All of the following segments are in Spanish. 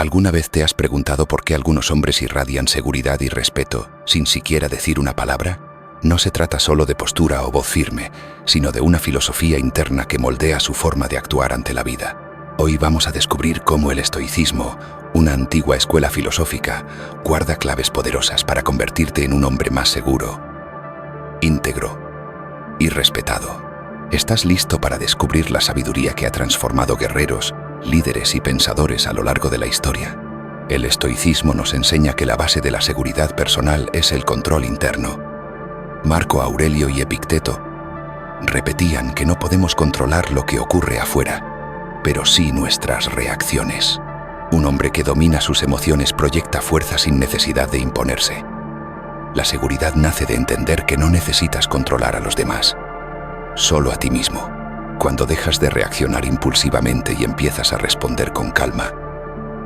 ¿Alguna vez te has preguntado por qué algunos hombres irradian seguridad y respeto sin siquiera decir una palabra? No se trata solo de postura o voz firme, sino de una filosofía interna que moldea su forma de actuar ante la vida. Hoy vamos a descubrir cómo el estoicismo, una antigua escuela filosófica, guarda claves poderosas para convertirte en un hombre más seguro, íntegro y respetado. ¿Estás listo para descubrir la sabiduría que ha transformado guerreros, líderes y pensadores a lo largo de la historia? El estoicismo nos enseña que la base de la seguridad personal es el control interno. Marco Aurelio y Epicteto repetían que no podemos controlar lo que ocurre afuera, pero sí nuestras reacciones. Un hombre que domina sus emociones proyecta fuerza sin necesidad de imponerse. La seguridad nace de entender que no necesitas controlar a los demás, solo a ti mismo. Cuando dejas de reaccionar impulsivamente y empiezas a responder con calma,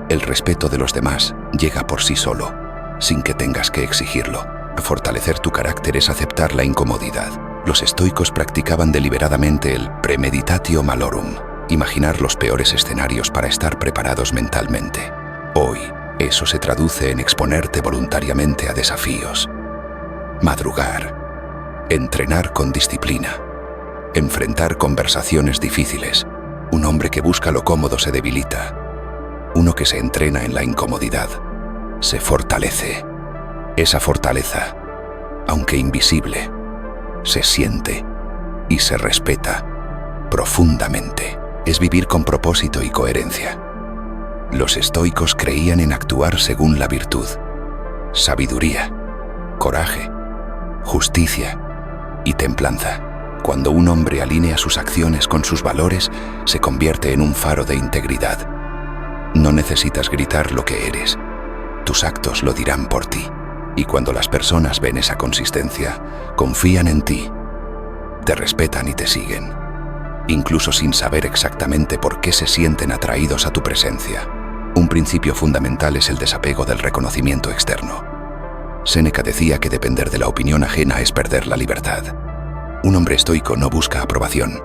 el respeto de los demás llega por sí solo, sin que tengas que exigirlo. Fortalecer tu carácter es aceptar la incomodidad. Los estoicos practicaban deliberadamente el premeditatio malorum, imaginar los peores escenarios para estar preparados mentalmente. Hoy, eso se traduce en exponerte voluntariamente a desafíos, madrugar, entrenar con disciplina, enfrentar conversaciones difíciles. Un hombre que busca lo cómodo se debilita. Uno que se entrena en la incomodidad se fortalece. Esa fortaleza, aunque invisible, se siente y se respeta profundamente. Es vivir con propósito y coherencia. Los estoicos creían en actuar según la virtud, sabiduría, coraje, justicia y templanza. Cuando un hombre alinea sus acciones con sus valores, se convierte en un faro de integridad. No necesitas gritar lo que eres. Tus actos lo dirán por ti. Y cuando las personas ven esa consistencia, confían en ti, te respetan y te siguen, incluso sin saber exactamente por qué se sienten atraídos a tu presencia. Un principio fundamental es el desapego del reconocimiento externo. Séneca decía que depender de la opinión ajena es perder la libertad. Un hombre estoico no busca aprobación,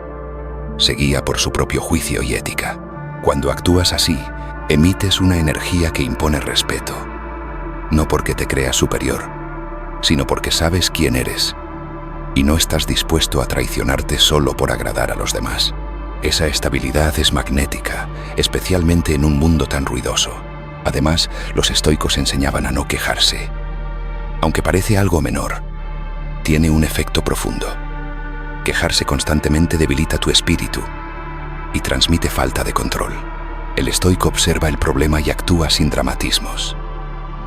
se guía por su propio juicio y ética. Cuando actúas así, emites una energía que impone respeto. No porque te creas superior, sino porque sabes quién eres y no estás dispuesto a traicionarte solo por agradar a los demás. Esa estabilidad es magnética, especialmente en un mundo tan ruidoso. Además, los estoicos enseñaban a no quejarse. Aunque parece algo menor, tiene un efecto profundo. Quejarse constantemente debilita tu espíritu y transmite falta de control. El estoico observa el problema y actúa sin dramatismos.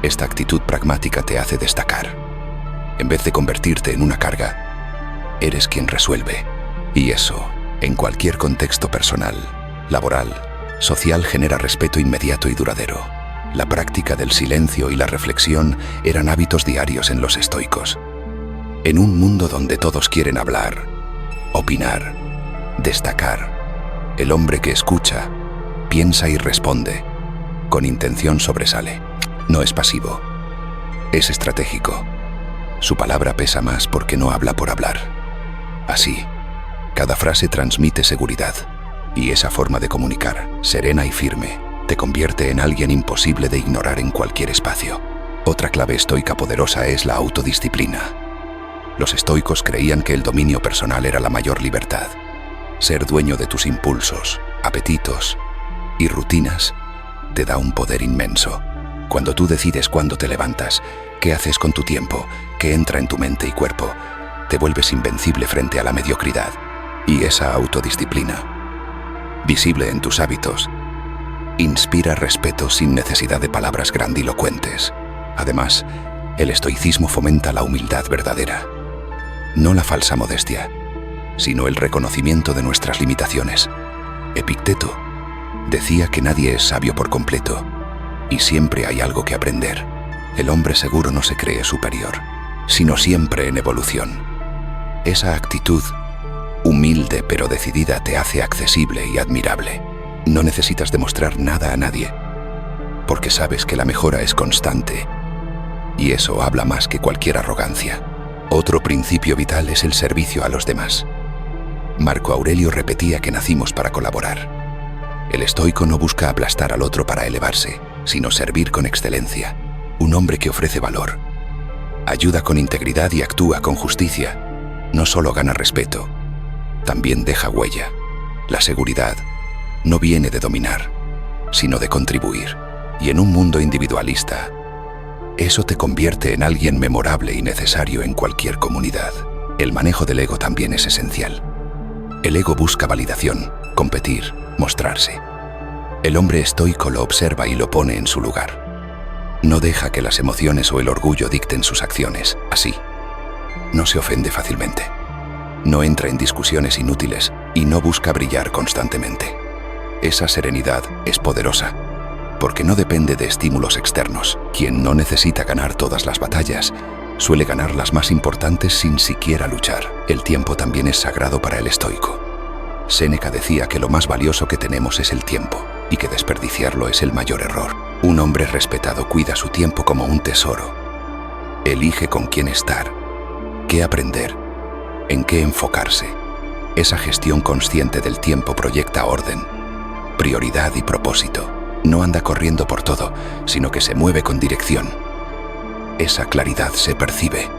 Esta actitud pragmática te hace destacar. En vez de convertirte en una carga, eres quien resuelve. Y eso, en cualquier contexto personal, laboral, social, genera respeto inmediato y duradero. La práctica del silencio y la reflexión eran hábitos diarios en los estoicos. En un mundo donde todos quieren hablar, opinar, destacar, el hombre que escucha, piensa y responde, con intención sobresale. No es pasivo, es estratégico. Su palabra pesa más porque no habla por hablar. Así, cada frase transmite seguridad, y esa forma de comunicar, serena y firme, te convierte en alguien imposible de ignorar en cualquier espacio. Otra clave estoica poderosa es la autodisciplina. Los estoicos creían que el dominio personal era la mayor libertad. Ser dueño de tus impulsos, apetitos y rutinas te da un poder inmenso. Cuando tú decides cuándo te levantas, qué haces con tu tiempo, qué entra en tu mente y cuerpo, te vuelves invencible frente a la mediocridad. Y esa autodisciplina, visible en tus hábitos, inspira respeto sin necesidad de palabras grandilocuentes. Además, el estoicismo fomenta la humildad verdadera. No la falsa modestia, sino el reconocimiento de nuestras limitaciones. Epicteto decía que nadie es sabio por completo, y siempre hay algo que aprender. El hombre seguro no se cree superior, sino siempre en evolución. Esa actitud, humilde pero decidida, te hace accesible y admirable. No necesitas demostrar nada a nadie, porque sabes que la mejora es constante, y eso habla más que cualquier arrogancia. Otro principio vital es el servicio a los demás. Marco Aurelio repetía que nacimos para colaborar. El estoico no busca aplastar al otro para elevarse, sino servir con excelencia. Un hombre que ofrece valor, ayuda con integridad y actúa con justicia, no solo gana respeto, también deja huella. La seguridad no viene de dominar, sino de contribuir. Y en un mundo individualista, eso te convierte en alguien memorable y necesario en cualquier comunidad. El manejo del ego también es esencial. El ego busca validación, competir, mostrarse. El hombre estoico lo observa y lo pone en su lugar. No deja que las emociones o el orgullo dicten sus acciones. Así, no se ofende fácilmente. No entra en discusiones inútiles y no busca brillar constantemente. Esa serenidad es poderosa, porque no depende de estímulos externos. Quien no necesita ganar todas las batallas, suele ganar las más importantes sin siquiera luchar. El tiempo también es sagrado para el estoico. Séneca decía que lo más valioso que tenemos es el tiempo, y que desperdiciarlo es el mayor error. Un hombre respetado cuida su tiempo como un tesoro. Elige con quién estar, qué aprender, en qué enfocarse. Esa gestión consciente del tiempo proyecta orden, prioridad y propósito. No anda corriendo por todo, sino que se mueve con dirección. Esa claridad se percibe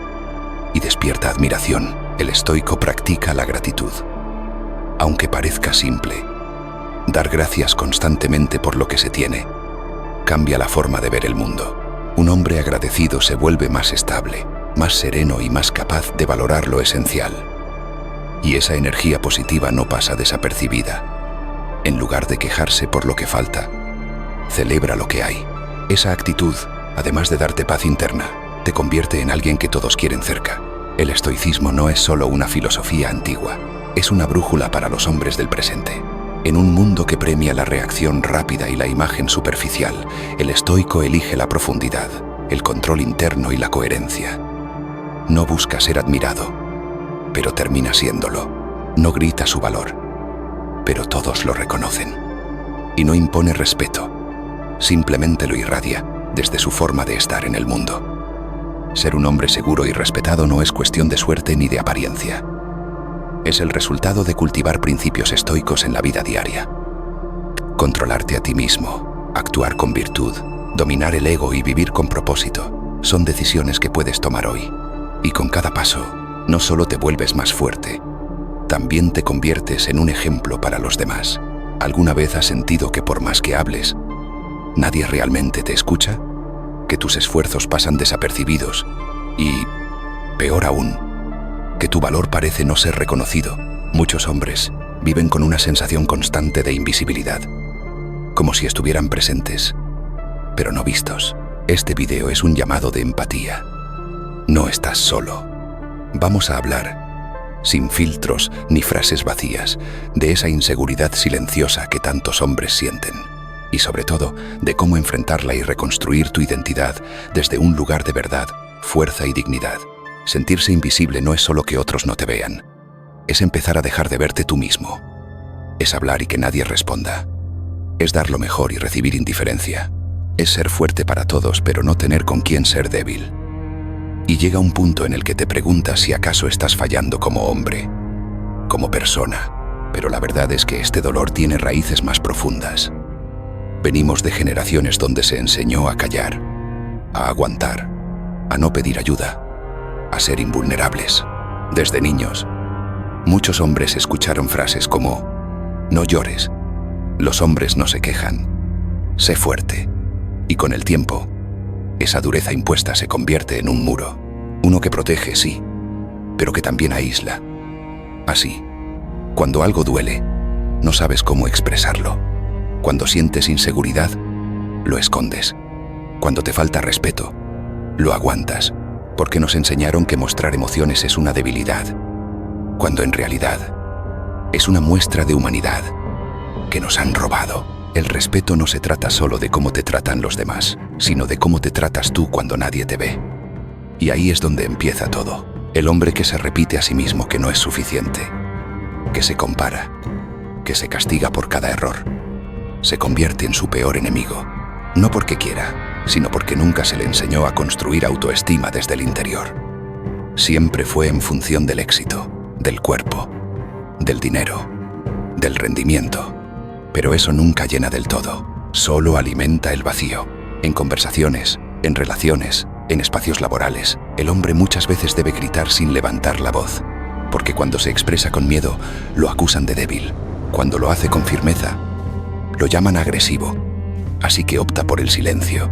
y despierta admiración. El estoico practica la gratitud. Aunque parezca simple, dar gracias constantemente por lo que se tiene cambia la forma de ver el mundo. Un hombre agradecido se vuelve más estable, más sereno y más capaz de valorar lo esencial. Y esa energía positiva no pasa desapercibida. En lugar de quejarse por lo que falta, celebra lo que hay. Esa actitud, además de darte paz interna, te convierte en alguien que todos quieren cerca. El estoicismo no es solo una filosofía antigua, es una brújula para los hombres del presente. En un mundo que premia la reacción rápida y la imagen superficial, el estoico elige la profundidad, el control interno y la coherencia. No busca ser admirado, pero termina siéndolo. No grita su valor, pero todos lo reconocen. Y no impone respeto, simplemente lo irradia desde su forma de estar en el mundo. Ser un hombre seguro y respetado no es cuestión de suerte ni de apariencia. Es el resultado de cultivar principios estoicos en la vida diaria. Controlarte a ti mismo, actuar con virtud, dominar el ego y vivir con propósito son decisiones que puedes tomar hoy. Y con cada paso, no solo te vuelves más fuerte, también te conviertes en un ejemplo para los demás. ¿Alguna vez has sentido que por más que hables, nadie realmente te escucha? Que tus esfuerzos pasan desapercibidos y, peor aún, que tu valor parece no ser reconocido. Muchos hombres viven con una sensación constante de invisibilidad, como si estuvieran presentes, pero no vistos. Este video es un llamado de empatía. No estás solo. Vamos a hablar, sin filtros ni frases vacías, de esa inseguridad silenciosa que tantos hombres sienten. Y sobre todo, de cómo enfrentarla y reconstruir tu identidad desde un lugar de verdad, fuerza y dignidad. Sentirse invisible no es solo que otros no te vean. Es empezar a dejar de verte tú mismo. Es hablar y que nadie responda. Es dar lo mejor y recibir indiferencia. Es ser fuerte para todos, pero no tener con quién ser débil. Y llega un punto en el que te preguntas si acaso estás fallando como hombre, como persona. Pero la verdad es que este dolor tiene raíces más profundas. Venimos de generaciones donde se enseñó a callar, a aguantar, a no pedir ayuda, a ser invulnerables. Desde niños, muchos hombres escucharon frases como: no llores, los hombres no se quejan, sé fuerte. Y con el tiempo, esa dureza impuesta se convierte en un muro. Uno que protege, sí, pero que también aísla. Así, cuando algo duele, no sabes cómo expresarlo. Cuando sientes inseguridad, lo escondes. Cuando te falta respeto, lo aguantas, porque nos enseñaron que mostrar emociones es una debilidad, cuando en realidad es una muestra de humanidad que nos han robado. El respeto no se trata solo de cómo te tratan los demás, sino de cómo te tratas tú cuando nadie te ve. Y ahí es donde empieza todo. El hombre que se repite a sí mismo que no es suficiente, que se compara, que se castiga por cada error, se convierte en su peor enemigo. No porque quiera, sino porque nunca se le enseñó a construir autoestima desde el interior. Siempre fue en función del éxito, del cuerpo, del dinero, del rendimiento. Pero eso nunca llena del todo, solo alimenta el vacío. En conversaciones, en relaciones, en espacios laborales, el hombre muchas veces debe gritar sin levantar la voz, porque cuando se expresa con miedo, lo acusan de débil. Cuando lo hace con firmeza, lo llaman agresivo. Así que opta por el silencio.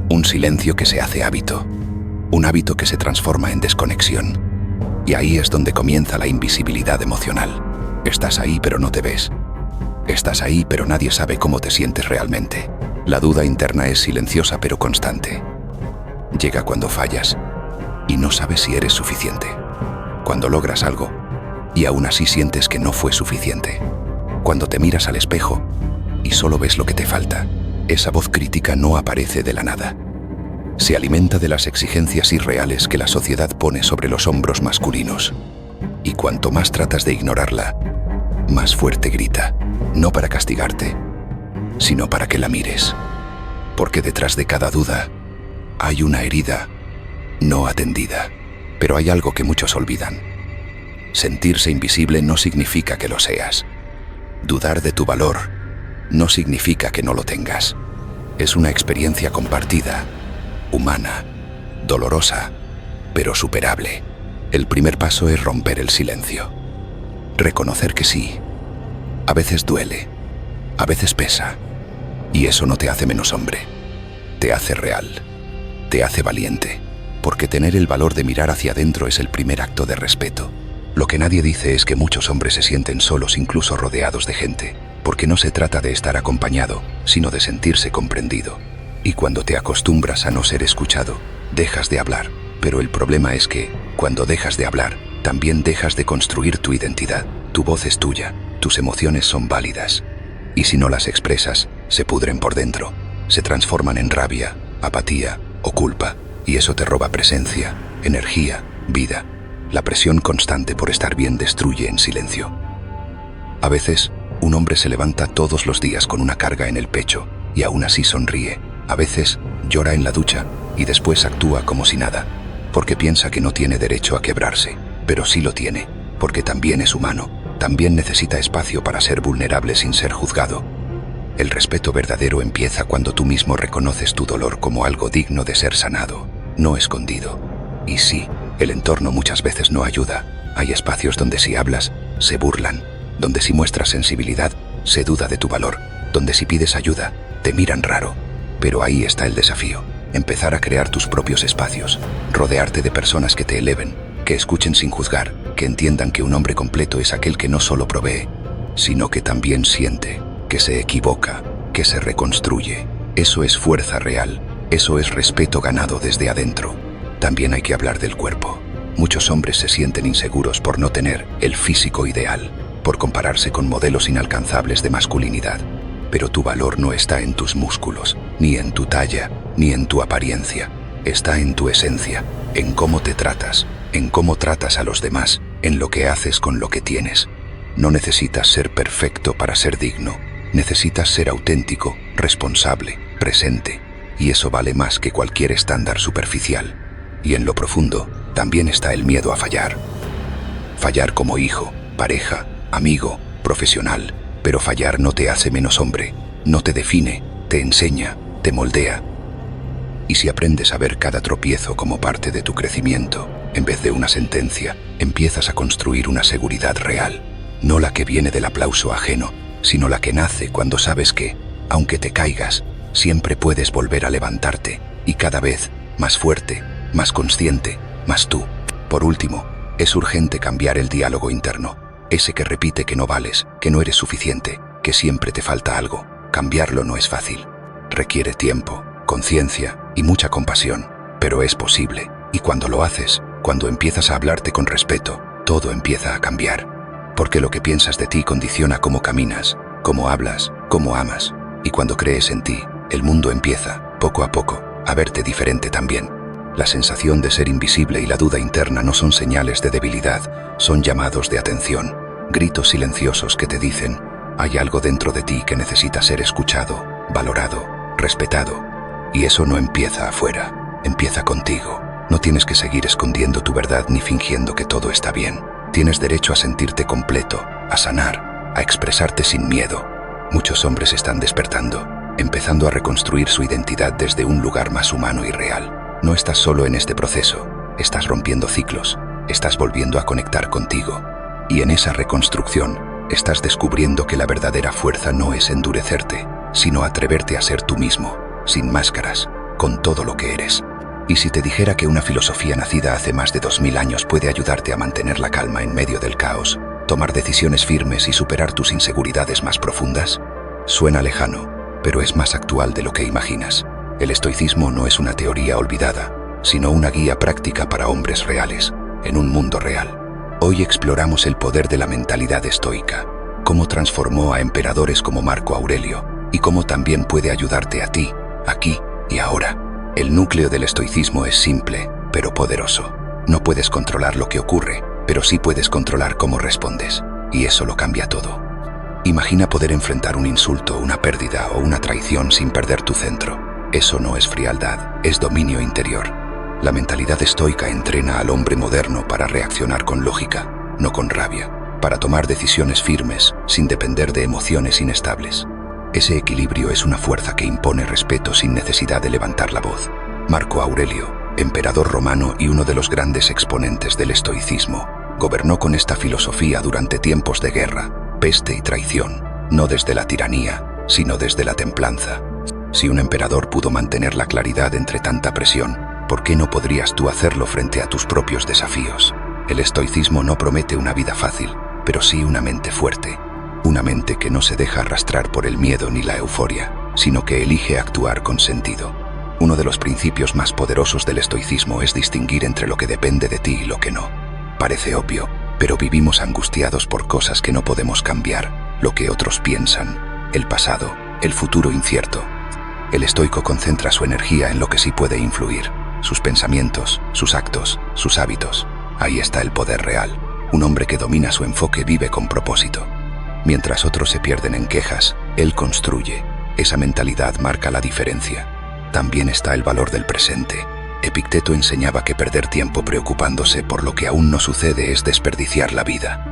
Un silencio que se hace hábito. Un hábito que se transforma en desconexión. Y ahí es donde comienza la invisibilidad emocional. Estás ahí pero no te ves. Estás ahí pero nadie sabe cómo te sientes realmente. La duda interna es silenciosa pero constante. Llega cuando fallas y no sabes si eres suficiente. Cuando logras algo y aún así sientes que no fue suficiente. Cuando te miras al espejo y solo ves lo que te falta. Esa voz crítica no aparece de la nada. Se alimenta de las exigencias irreales que la sociedad pone sobre los hombros masculinos. Y cuanto más tratas de ignorarla, más fuerte grita. No para castigarte, sino para que la mires. Porque detrás de cada duda hay una herida no atendida. Pero hay algo que muchos olvidan. Sentirse invisible no significa que lo seas. Dudar de tu valor no significa que no lo tengas. Es una experiencia compartida, humana, dolorosa, pero superable. El primer paso es romper el silencio. Reconocer que sí. A veces duele, a veces pesa. Y eso no te hace menos hombre. Te hace real. Te hace valiente. Porque tener el valor de mirar hacia adentro es el primer acto de respeto. Lo que nadie dice es que muchos hombres se sienten solos incluso rodeados de gente. Porque no se trata de estar acompañado, sino de sentirse comprendido. Y cuando te acostumbras a no ser escuchado, dejas de hablar. Pero el problema es que, cuando dejas de hablar, también dejas de construir tu identidad. Tu voz es tuya, tus emociones son válidas. Y si no las expresas, se pudren por dentro. Se transforman en rabia, apatía o culpa. Y eso te roba presencia, energía, vida. La presión constante por estar bien destruye en silencio. A veces, un hombre se levanta todos los días con una carga en el pecho y aún así sonríe. A veces, llora en la ducha y después actúa como si nada, porque piensa que no tiene derecho a quebrarse, pero sí lo tiene, porque también es humano, también necesita espacio para ser vulnerable sin ser juzgado. El respeto verdadero empieza cuando tú mismo reconoces tu dolor como algo digno de ser sanado, no escondido. Y sí, el entorno muchas veces no ayuda. Hay espacios donde si hablas, se burlan, donde si muestras sensibilidad, se duda de tu valor, donde si pides ayuda, te miran raro. Pero ahí está el desafío, empezar a crear tus propios espacios, rodearte de personas que te eleven, que escuchen sin juzgar, que entiendan que un hombre completo es aquel que no solo provee, sino que también siente, que se equivoca, que se reconstruye. Eso es fuerza real, eso es respeto ganado desde adentro. También hay que hablar del cuerpo. Muchos hombres se sienten inseguros por no tener el físico ideal, por compararse con modelos inalcanzables de masculinidad. Pero tu valor no está en tus músculos, ni en tu talla, ni en tu apariencia. Está en tu esencia, en cómo te tratas, en cómo tratas a los demás, en lo que haces con lo que tienes. No necesitas ser perfecto para ser digno. Necesitas ser auténtico, responsable, presente. Y eso vale más que cualquier estándar superficial. Y en lo profundo, también está el miedo a fallar. Fallar como hijo, pareja, amigo, profesional. Pero fallar no te hace menos hombre, no te define, te enseña, te moldea. Y si aprendes a ver cada tropiezo como parte de tu crecimiento, en vez de una sentencia, empiezas a construir una seguridad real. No la que viene del aplauso ajeno, sino la que nace cuando sabes que, aunque te caigas, siempre puedes volver a levantarte, y cada vez más fuerte, más consciente, más tú. Por último, es urgente cambiar el diálogo interno. Ese que repite que no vales, que no eres suficiente, que siempre te falta algo. Cambiarlo no es fácil. Requiere tiempo, conciencia y mucha compasión, pero es posible. Y cuando lo haces, cuando empiezas a hablarte con respeto, todo empieza a cambiar. Porque lo que piensas de ti condiciona cómo caminas, cómo hablas, cómo amas. Y cuando crees en ti, el mundo empieza, poco a poco, a verte diferente también. La sensación de ser invisible y la duda interna no son señales de debilidad, son llamados de atención, gritos silenciosos que te dicen, hay algo dentro de ti que necesita ser escuchado, valorado, respetado. Y eso no empieza afuera, empieza contigo. No tienes que seguir escondiendo tu verdad ni fingiendo que todo está bien. Tienes derecho a sentirte completo, a sanar, a expresarte sin miedo. Muchos hombres están despertando, empezando a reconstruir su identidad desde un lugar más humano y real. No estás solo en este proceso, estás rompiendo ciclos, estás volviendo a conectar contigo. Y en esa reconstrucción, estás descubriendo que la verdadera fuerza no es endurecerte, sino atreverte a ser tú mismo, sin máscaras, con todo lo que eres. ¿Y si te dijera que una filosofía nacida hace más de 2000 años puede ayudarte a mantener la calma en medio del caos, tomar decisiones firmes y superar tus inseguridades más profundas? Suena lejano, pero es más actual de lo que imaginas. El estoicismo no es una teoría olvidada, sino una guía práctica para hombres reales, en un mundo real. Hoy exploramos el poder de la mentalidad estoica, cómo transformó a emperadores como Marco Aurelio, y cómo también puede ayudarte a ti, aquí y ahora. El núcleo del estoicismo es simple, pero poderoso. No puedes controlar lo que ocurre, pero sí puedes controlar cómo respondes, y eso lo cambia todo. Imagina poder enfrentar un insulto, una pérdida o una traición sin perder tu centro. Eso no es frialdad, es dominio interior. La mentalidad estoica entrena al hombre moderno para reaccionar con lógica, no con rabia, para tomar decisiones firmes sin depender de emociones inestables. Ese equilibrio es una fuerza que impone respeto sin necesidad de levantar la voz. Marco Aurelio, emperador romano y uno de los grandes exponentes del estoicismo, gobernó con esta filosofía durante tiempos de guerra, peste y traición, no desde la tiranía, sino desde la templanza. Si un emperador pudo mantener la claridad entre tanta presión, ¿por qué no podrías tú hacerlo frente a tus propios desafíos? El estoicismo no promete una vida fácil, pero sí una mente fuerte. Una mente que no se deja arrastrar por el miedo ni la euforia, sino que elige actuar con sentido. Uno de los principios más poderosos del estoicismo es distinguir entre lo que depende de ti y lo que no. Parece obvio, pero vivimos angustiados por cosas que no podemos cambiar, lo que otros piensan, el pasado, el futuro incierto. El estoico concentra su energía en lo que sí puede influir, sus pensamientos, sus actos, sus hábitos. Ahí está el poder real. Un hombre que domina su enfoque vive con propósito. Mientras otros se pierden en quejas, él construye. Esa mentalidad marca la diferencia. También está el valor del presente. Epicteto enseñaba que perder tiempo preocupándose por lo que aún no sucede es desperdiciar la vida.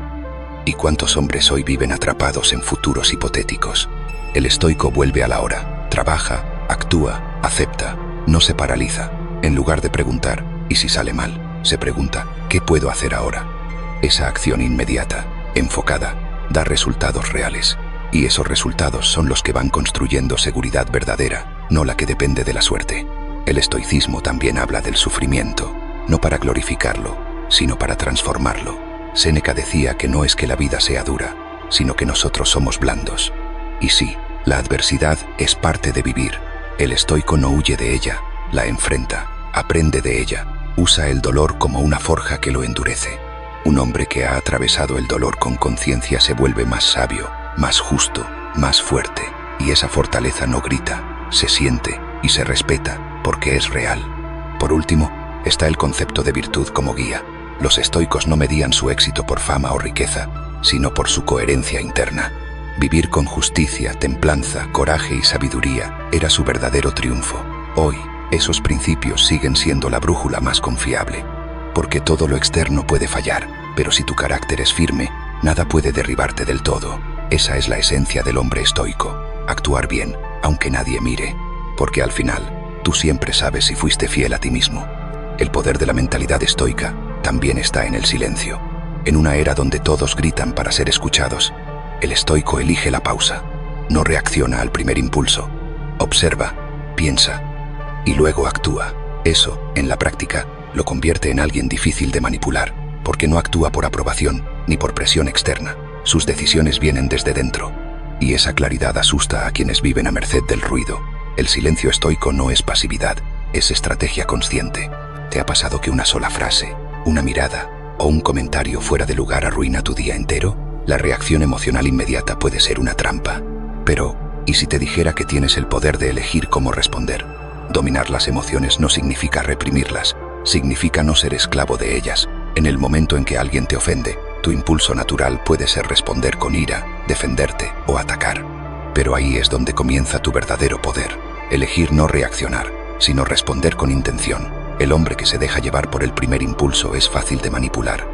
¿Y cuántos hombres hoy viven atrapados en futuros hipotéticos? El estoico vuelve a la hora, trabaja, actúa, acepta, no se paraliza. En lugar de preguntar, ¿y si sale mal?, se pregunta, ¿qué puedo hacer ahora? Esa acción inmediata, enfocada, da resultados reales, y esos resultados son los que van construyendo seguridad verdadera, no la que depende de la suerte. El estoicismo también habla del sufrimiento, no para glorificarlo, sino para transformarlo. Séneca decía que no es que la vida sea dura, sino que nosotros somos blandos. Y sí, la adversidad es parte de vivir. El estoico no huye de ella, la enfrenta, aprende de ella, usa el dolor como una forja que lo endurece. Un hombre que ha atravesado el dolor con conciencia se vuelve más sabio, más justo, más fuerte, y esa fortaleza no grita, se siente y se respeta porque es real. Por último, está el concepto de virtud como guía. Los estoicos no medían su éxito por fama o riqueza, sino por su coherencia interna. Vivir con justicia, templanza, coraje y sabiduría era su verdadero triunfo. Hoy, esos principios siguen siendo la brújula más confiable. Porque todo lo externo puede fallar, pero si tu carácter es firme, nada puede derribarte del todo. Esa es la esencia del hombre estoico, actuar bien, aunque nadie mire, porque al final, tú siempre sabes si fuiste fiel a ti mismo. El poder de la mentalidad estoica también está en el silencio. En una era donde todos gritan para ser escuchados, el estoico elige la pausa, no reacciona al primer impulso, observa, piensa y luego actúa. Eso, en la práctica, lo convierte en alguien difícil de manipular, porque no actúa por aprobación ni por presión externa. Sus decisiones vienen desde dentro, y esa claridad asusta a quienes viven a merced del ruido. El silencio estoico no es pasividad, es estrategia consciente. ¿Te ha pasado que una sola frase, una mirada o un comentario fuera de lugar arruina tu día entero? La reacción emocional inmediata puede ser una trampa. Pero, ¿y si te dijera que tienes el poder de elegir cómo responder? Dominar las emociones no significa reprimirlas, significa no ser esclavo de ellas. En el momento en que alguien te ofende, tu impulso natural puede ser responder con ira, defenderte o atacar. Pero ahí es donde comienza tu verdadero poder. Elegir no reaccionar, sino responder con intención. El hombre que se deja llevar por el primer impulso es fácil de manipular.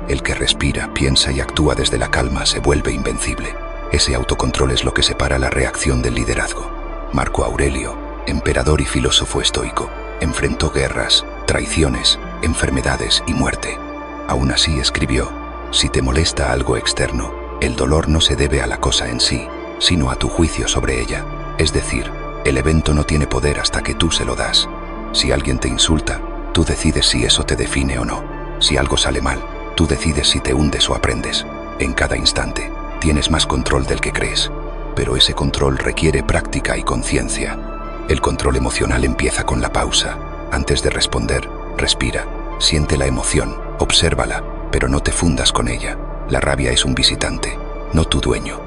El que respira, piensa y actúa desde la calma se vuelve invencible. Ese autocontrol es lo que separa la reacción del liderazgo. Marco Aurelio, emperador y filósofo estoico, enfrentó guerras, traiciones, enfermedades y muerte. Aún así escribió: si te molesta algo externo, el dolor no se debe a la cosa en sí, sino a tu juicio sobre ella. Es decir, el evento no tiene poder hasta que tú se lo das. Si alguien te insulta, tú decides si eso te define o no. Si algo sale mal, tú decides si te hundes o aprendes. En cada instante, tienes más control del que crees, pero ese control requiere práctica y conciencia. El control emocional empieza con la pausa. Antes de responder, respira, siente la emoción, obsérvala, pero no te fundas con ella. La rabia es un visitante, no tu dueño.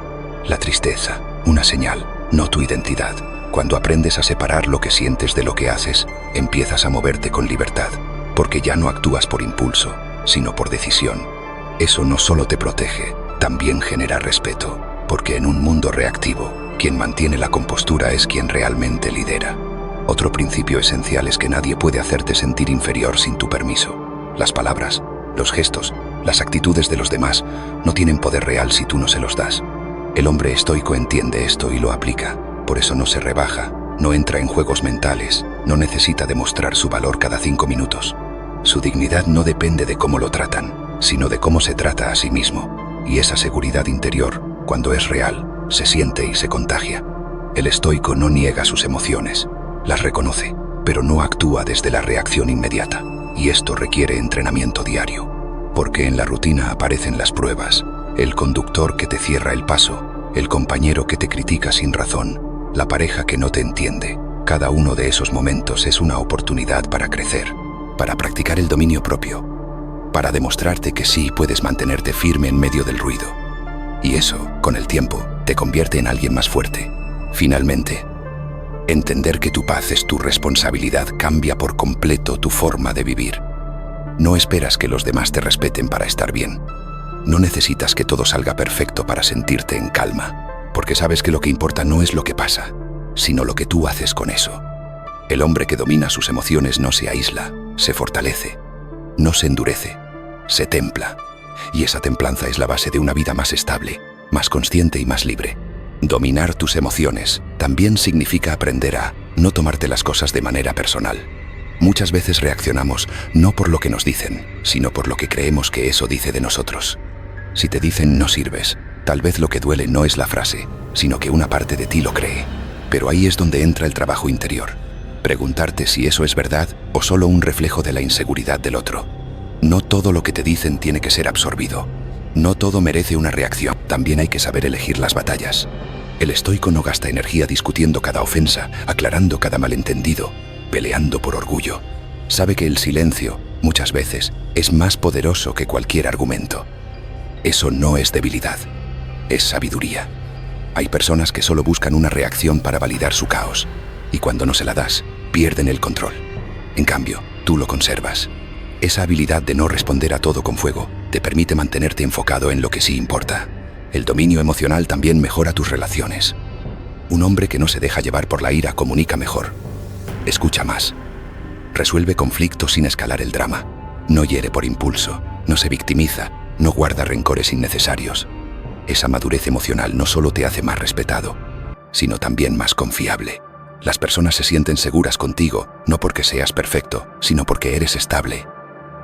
La tristeza, una señal, no tu identidad. Cuando aprendes a separar lo que sientes de lo que haces, empiezas a moverte con libertad, porque ya no actúas por impulso, sino por decisión. Eso no solo te protege, también genera respeto, porque en un mundo reactivo, quien mantiene la compostura es quien realmente lidera. Otro principio esencial es que nadie puede hacerte sentir inferior sin tu permiso. Las palabras, los gestos, las actitudes de los demás no tienen poder real si tú no se los das. El hombre estoico entiende esto y lo aplica. Por eso no se rebaja, no entra en juegos mentales, no necesita demostrar su valor cada 5 minutos. Su dignidad no depende de cómo lo tratan, sino de cómo se trata a sí mismo. Y esa seguridad interior, cuando es real, se siente y se contagia. El estoico no niega sus emociones, las reconoce, pero no actúa desde la reacción inmediata. Y esto requiere entrenamiento diario, porque en la rutina aparecen las pruebas, el conductor que te cierra el paso, el compañero que te critica sin razón, la pareja que no te entiende. Cada uno de esos momentos es una oportunidad para crecer, para practicar el dominio propio, para demostrarte que sí puedes mantenerte firme en medio del ruido. Y eso, con el tiempo, te convierte en alguien más fuerte. Finalmente, entender que tu paz es tu responsabilidad cambia por completo tu forma de vivir. No esperas que los demás te respeten para estar bien. No necesitas que todo salga perfecto para sentirte en calma, porque sabes que lo que importa no es lo que pasa, sino lo que tú haces con eso. El hombre que domina sus emociones no se aísla, se fortalece, no se endurece, se templa. Y esa templanza es la base de una vida más estable, más consciente y más libre. Dominar tus emociones también significa aprender a no tomarte las cosas de manera personal. Muchas veces reaccionamos no por lo que nos dicen, sino por lo que creemos que eso dice de nosotros. Si te dicen no sirves, tal vez lo que duele no es la frase, sino que una parte de ti lo cree. Pero ahí es donde entra el trabajo interior. Preguntarte si eso es verdad o solo un reflejo de la inseguridad del otro. No todo lo que te dicen tiene que ser absorbido. No todo merece una reacción. También hay que saber elegir las batallas. El estoico no gasta energía discutiendo cada ofensa, aclarando cada malentendido, peleando por orgullo. Sabe que el silencio, muchas veces, es más poderoso que cualquier argumento. Eso no es debilidad, es sabiduría. Hay personas que solo buscan una reacción para validar su caos, y cuando no se la das, pierden el control. En cambio, tú lo conservas. Esa habilidad de no responder a todo con fuego te permite mantenerte enfocado en lo que sí importa. El dominio emocional también mejora tus relaciones. Un hombre que no se deja llevar por la ira comunica mejor, escucha más, resuelve conflictos sin escalar el drama, no hiere por impulso, no se victimiza, no guarda rencores innecesarios. Esa madurez emocional no solo te hace más respetado, sino también más confiable. Las personas se sienten seguras contigo, no porque seas perfecto, sino porque eres estable.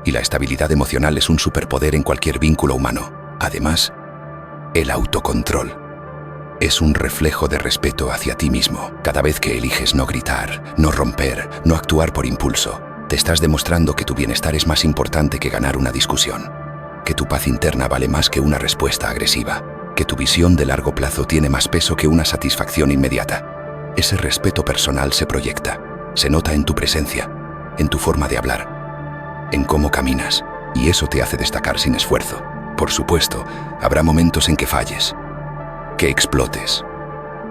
Y la estabilidad emocional es un superpoder en cualquier vínculo humano. Además, el autocontrol es un reflejo de respeto hacia ti mismo. Cada vez que eliges no gritar, no romper, no actuar por impulso, te estás demostrando que tu bienestar es más importante que ganar una discusión, que tu paz interna vale más que una respuesta agresiva, que tu visión de largo plazo tiene más peso que una satisfacción inmediata. Ese respeto personal se proyecta, se nota en tu presencia, en tu forma de hablar, en cómo caminas, y eso te hace destacar sin esfuerzo. Por supuesto, habrá momentos en que falles, que explotes,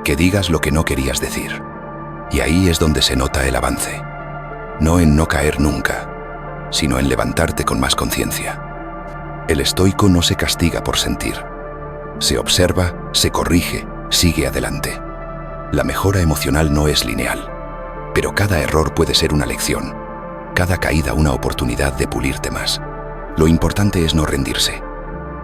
que digas lo que no querías decir. Y ahí es donde se nota el avance. No en no caer nunca, sino en levantarte con más conciencia. El estoico no se castiga por sentir. Se observa, se corrige, sigue adelante. La mejora emocional no es lineal, pero cada error puede ser una lección, cada caída una oportunidad de pulirte más. Lo importante es no rendirse,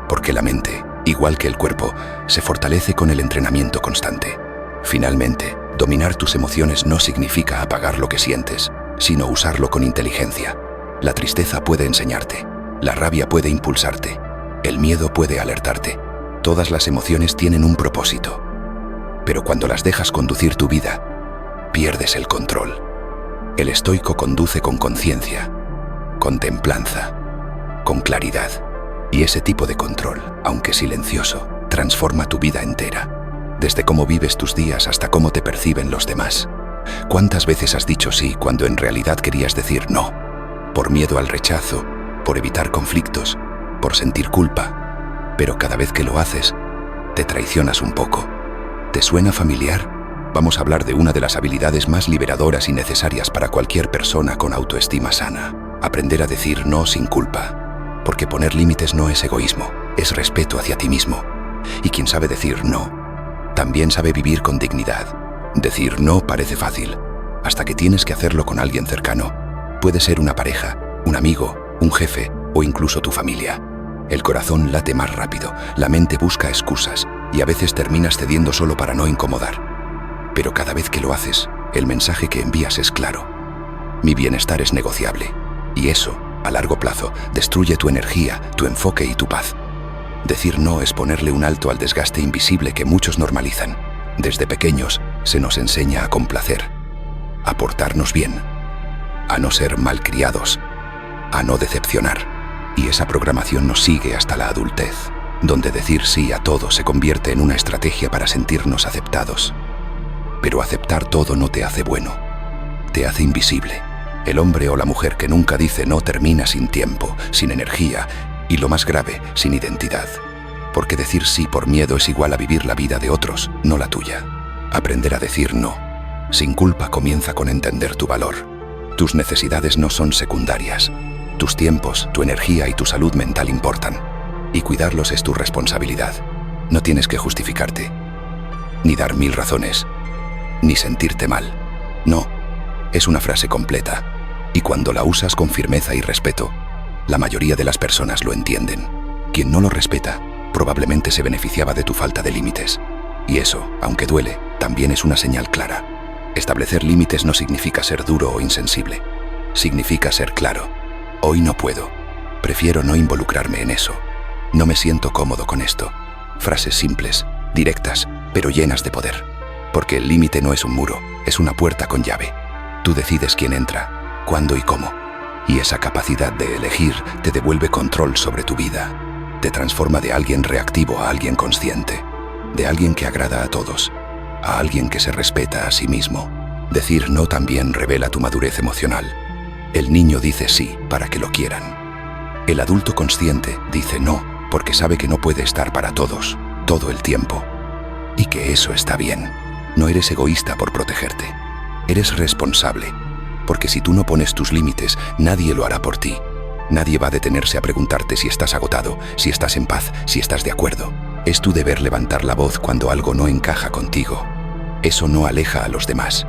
porque la mente, igual que el cuerpo, se fortalece con el entrenamiento constante. Finalmente, Dominar tus emociones no significa apagar lo que sientes, sino usarlo con inteligencia. La tristeza puede enseñarte, la rabia puede impulsarte, el miedo puede alertarte. Todas las emociones tienen un propósito. Pero cuando las dejas conducir tu vida, pierdes el control. El estoico conduce con conciencia, con templanza, con claridad. Y ese tipo de control, aunque silencioso, transforma tu vida entera. Desde cómo vives tus días hasta cómo te perciben los demás. ¿Cuántas veces has dicho sí cuando en realidad querías decir no? Por miedo al rechazo, por evitar conflictos, por sentir culpa. Pero cada vez que lo haces, te traicionas un poco. ¿Te suena familiar? Vamos a hablar de una de las habilidades más liberadoras y necesarias para cualquier persona con autoestima sana. Aprender a decir no sin culpa. Porque poner límites no es egoísmo, es respeto hacia ti mismo. Y quien sabe decir no, también sabe vivir con dignidad. Decir no parece fácil, hasta que tienes que hacerlo con alguien cercano. Puede ser una pareja, un amigo, un jefe o incluso tu familia. El corazón late más rápido, la mente busca excusas y a veces terminas cediendo solo para no incomodar. Pero cada vez que lo haces, el mensaje que envías es claro. Mi bienestar es negociable. Y eso, a largo plazo, destruye tu energía, tu enfoque y tu paz. Decir no es ponerle un alto al desgaste invisible que muchos normalizan. Desde pequeños se nos enseña a complacer, a portarnos bien, a no ser malcriados, a no decepcionar. Y esa programación nos sigue hasta la adultez, donde decir sí a todo se convierte en una estrategia para sentirnos aceptados. Pero aceptar todo no te hace bueno, te hace invisible. El hombre o la mujer que nunca dice no termina sin tiempo, sin energía y, lo más grave, sin identidad. Porque decir sí por miedo es igual a vivir la vida de otros, no la tuya. Aprender a decir no, sin culpa, comienza con entender tu valor. Tus necesidades no son secundarias. Tus tiempos, tu energía y tu salud mental importan. Y cuidarlos es tu responsabilidad. No tienes que justificarte, ni dar 1000 razones, ni sentirte mal. No, es una frase completa. Y cuando la usas con firmeza y respeto, la mayoría de las personas lo entienden. Quien no lo respeta, probablemente se beneficiaba de tu falta de límites. Y eso, aunque duele, también es una señal clara. Establecer límites no significa ser duro o insensible. Significa ser claro. Hoy no puedo. Prefiero no involucrarme en eso. No me siento cómodo con esto. Frases simples, directas, pero llenas de poder. Porque el límite no es un muro, es una puerta con llave. Tú decides quién entra, cuándo y cómo. Y esa capacidad de elegir te devuelve control sobre tu vida. Te transforma de alguien reactivo a alguien consciente. De alguien que agrada a todos, a alguien que se respeta a sí mismo. Decir no también revela tu madurez emocional. El niño dice sí para que lo quieran. El adulto consciente dice no porque sabe que no puede estar para todos, todo el tiempo. Y que eso está bien. No eres egoísta por protegerte. Eres responsable. Porque si tú no pones tus límites, nadie lo hará por ti. Nadie va a detenerse a preguntarte si estás agotado, si estás en paz, si estás de acuerdo. Es tu deber levantar la voz cuando algo no encaja contigo. Eso no aleja a los demás,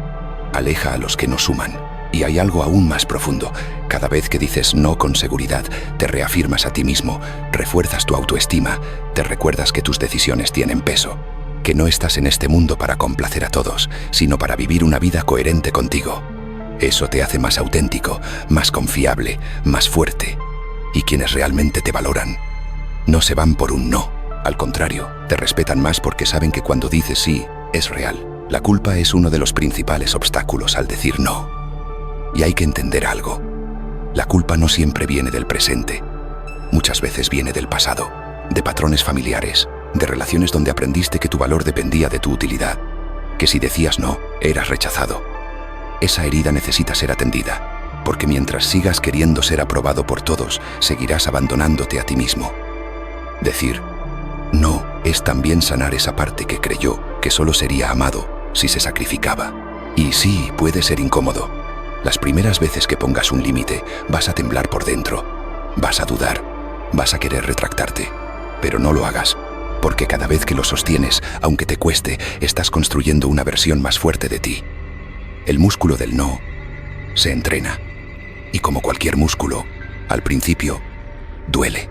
aleja a los que no suman. Y hay algo aún más profundo. Cada vez que dices no con seguridad, te reafirmas a ti mismo, refuerzas tu autoestima, te recuerdas que tus decisiones tienen peso, que no estás en este mundo para complacer a todos, sino para vivir una vida coherente contigo. Eso te hace más auténtico, más confiable, más fuerte. Y quienes realmente te valoran, no se van por un no. Al contrario, te respetan más porque saben que cuando dices sí, es real. La culpa es uno de los principales obstáculos al decir no. Y hay que entender algo. La culpa no siempre viene del presente. Muchas veces viene del pasado, de patrones familiares, de relaciones donde aprendiste que tu valor dependía de tu utilidad, que si decías no, eras rechazado. Esa herida necesita ser atendida, porque mientras sigas queriendo ser aprobado por todos, seguirás abandonándote a ti mismo. Decir no es también sanar esa parte que creyó que solo sería amado si se sacrificaba. Y sí, puede ser incómodo. Las primeras veces que pongas un límite, vas a temblar por dentro, vas a dudar, vas a querer retractarte, pero no lo hagas, porque cada vez que lo sostienes, aunque te cueste, estás construyendo una versión más fuerte de ti. El músculo del no se entrena, y como cualquier músculo, al principio duele,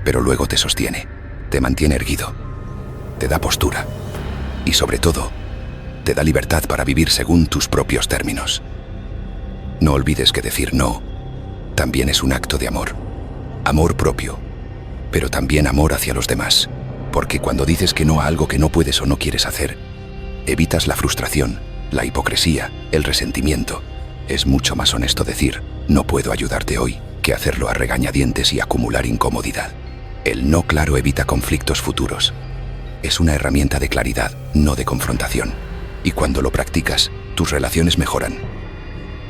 pero luego te sostiene, te mantiene erguido, te da postura, y sobre todo, te da libertad para vivir según tus propios términos. No olvides que decir no también es un acto de amor. Amor propio, pero también amor hacia los demás. Porque cuando dices que no a algo que no puedes o no quieres hacer, evitas la frustración, la hipocresía, el resentimiento. Es mucho más honesto decir, no puedo ayudarte hoy, que hacerlo a regañadientes y acumular incomodidad. El no claro evita conflictos futuros. Es una herramienta de claridad, no de confrontación. Y cuando lo practicas, tus relaciones mejoran,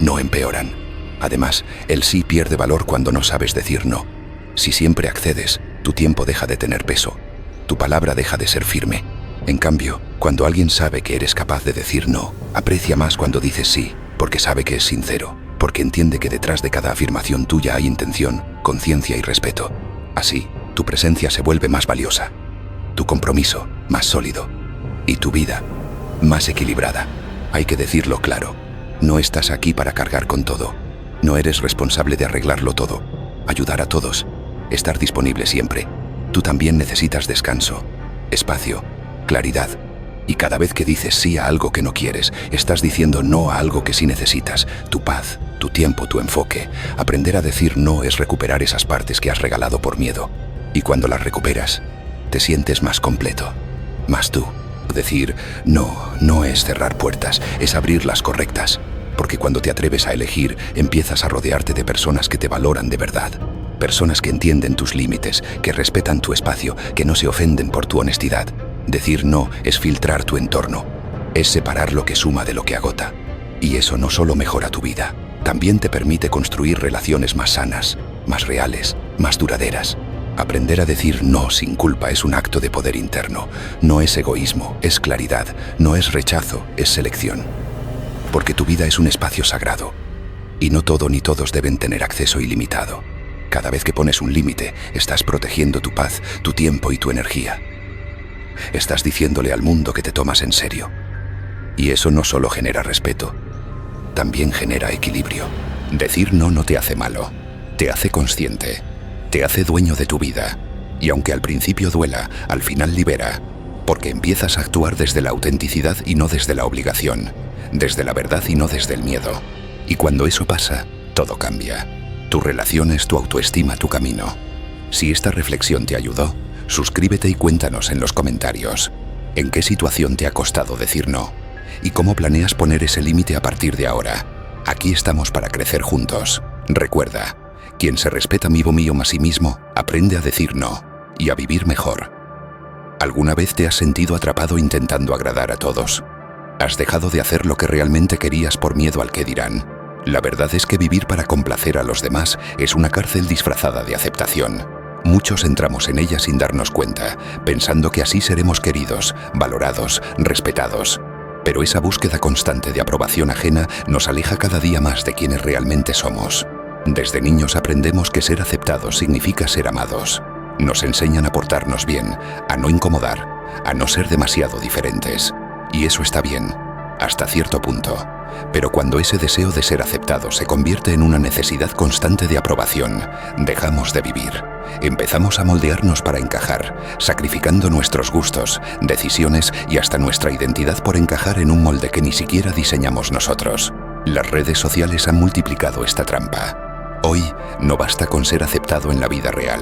no empeoran. Además, el sí pierde valor cuando no sabes decir no. Si siempre accedes, tu tiempo deja de tener peso. Tu palabra deja de ser firme. En cambio, cuando alguien sabe que eres capaz de decir no, aprecia más cuando dices sí, porque sabe que es sincero, porque entiende que detrás de cada afirmación tuya hay intención, conciencia y respeto. Así, tu presencia se vuelve más valiosa, tu compromiso más sólido y tu vida más equilibrada. Hay que decirlo claro, no estás aquí para cargar con todo. No eres responsable de arreglarlo todo, ayudar a todos, estar disponible siempre. Tú también necesitas descanso, espacio, claridad. Y cada vez que dices sí a algo que no quieres, estás diciendo no a algo que sí necesitas. Tu paz, tu tiempo, tu enfoque. Aprender a decir no es recuperar esas partes que has regalado por miedo. Y cuando las recuperas, te sientes más completo, más tú. Decir no es cerrar puertas, es abrir las correctas. Porque cuando te atreves a elegir, empiezas a rodearte de personas que te valoran de verdad. Personas que entienden tus límites, que respetan tu espacio, que no se ofenden por tu honestidad. Decir no es filtrar tu entorno, es separar lo que suma de lo que agota. Y eso no solo mejora tu vida, también te permite construir relaciones más sanas, más reales, más duraderas. Aprender a decir no sin culpa es un acto de poder interno. No es egoísmo, es claridad. No es rechazo, es selección. Porque tu vida es un espacio sagrado. Y no todo ni todos deben tener acceso ilimitado. Cada vez que pones un límite, estás protegiendo tu paz, tu tiempo y tu energía. Estás diciéndole al mundo que te tomas en serio. Y eso no solo genera respeto, también genera equilibrio. Decir no no te hace malo, te hace consciente, te hace dueño de tu vida. Y aunque al principio duela, al final libera, porque empiezas a actuar desde la autenticidad y no desde la obligación, desde la verdad y no desde el miedo. Y cuando eso pasa, todo cambia. Tu relaciones, tu autoestima, tu camino. Si esta reflexión te ayudó, suscríbete y cuéntanos en los comentarios en qué situación te ha costado decir no y cómo planeas poner ese límite a partir de ahora. Aquí estamos para crecer juntos. Recuerda, quien se respeta vivo mío a sí mismo, aprende a decir no y a vivir mejor. ¿Alguna vez te has sentido atrapado intentando agradar a todos? ¿Has dejado de hacer lo que realmente querías por miedo al que dirán? La verdad es que vivir para complacer a los demás es una cárcel disfrazada de aceptación. Muchos entramos en ella sin darnos cuenta, pensando que así seremos queridos, valorados, respetados. Pero esa búsqueda constante de aprobación ajena nos aleja cada día más de quienes realmente somos. Desde niños aprendemos que ser aceptados significa ser amados. Nos enseñan a portarnos bien, a no incomodar, a no ser demasiado diferentes. Y eso está bien, hasta cierto punto. Pero cuando ese deseo de ser aceptado se convierte en una necesidad constante de aprobación, dejamos de vivir. Empezamos a moldearnos para encajar, sacrificando nuestros gustos, decisiones y hasta nuestra identidad por encajar en un molde que ni siquiera diseñamos nosotros. Las redes sociales han multiplicado esta trampa. Hoy no basta con ser aceptado en la vida real.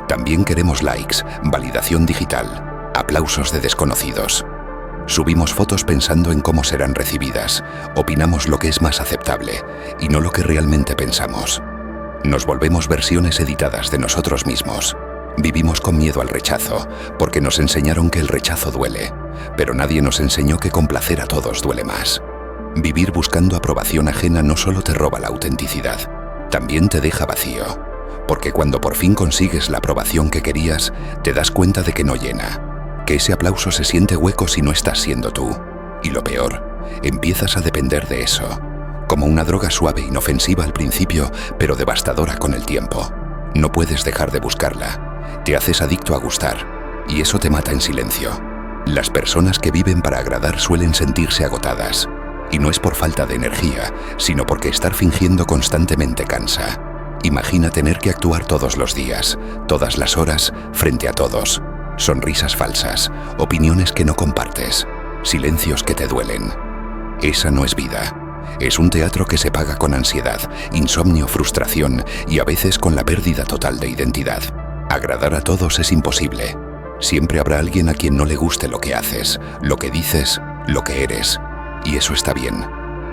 También queremos likes, validación digital, aplausos de desconocidos. Subimos fotos pensando en cómo serán recibidas, opinamos lo que es más aceptable y no lo que realmente pensamos. Nos volvemos versiones editadas de nosotros mismos. Vivimos con miedo al rechazo, porque nos enseñaron que el rechazo duele, pero nadie nos enseñó que complacer a todos duele más. Vivir buscando aprobación ajena no solo te roba la autenticidad, también te deja vacío, porque cuando por fin consigues la aprobación que querías, te das cuenta de que no llena. Que ese aplauso se siente hueco si no estás siendo tú. Y lo peor, empiezas a depender de eso. Como una droga suave, inofensiva al principio, pero devastadora con el tiempo. No puedes dejar de buscarla. Te haces adicto a gustar. Y eso te mata en silencio. Las personas que viven para agradar suelen sentirse agotadas. Y no es por falta de energía, sino porque estar fingiendo constantemente cansa. Imagina tener que actuar todos los días, todas las horas, frente a todos. Sonrisas falsas, opiniones que no compartes, silencios que te duelen. Esa no es vida. Es un teatro que se paga con ansiedad, insomnio, frustración y a veces con la pérdida total de identidad. Agradar a todos es imposible. Siempre habrá alguien a quien no le guste lo que haces, lo que dices, lo que eres. Y eso está bien.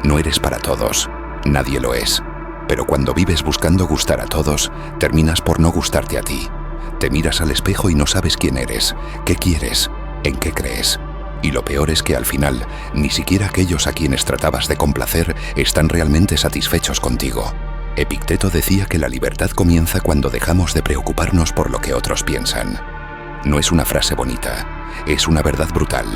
No eres para todos. Nadie lo es. Pero cuando vives buscando gustar a todos, terminas por no gustarte a ti. Te miras al espejo y no sabes quién eres, qué quieres, en qué crees. Y lo peor es que al final, ni siquiera aquellos a quienes tratabas de complacer están realmente satisfechos contigo. Epicteto decía que la libertad comienza cuando dejamos de preocuparnos por lo que otros piensan. No es una frase bonita, es una verdad brutal.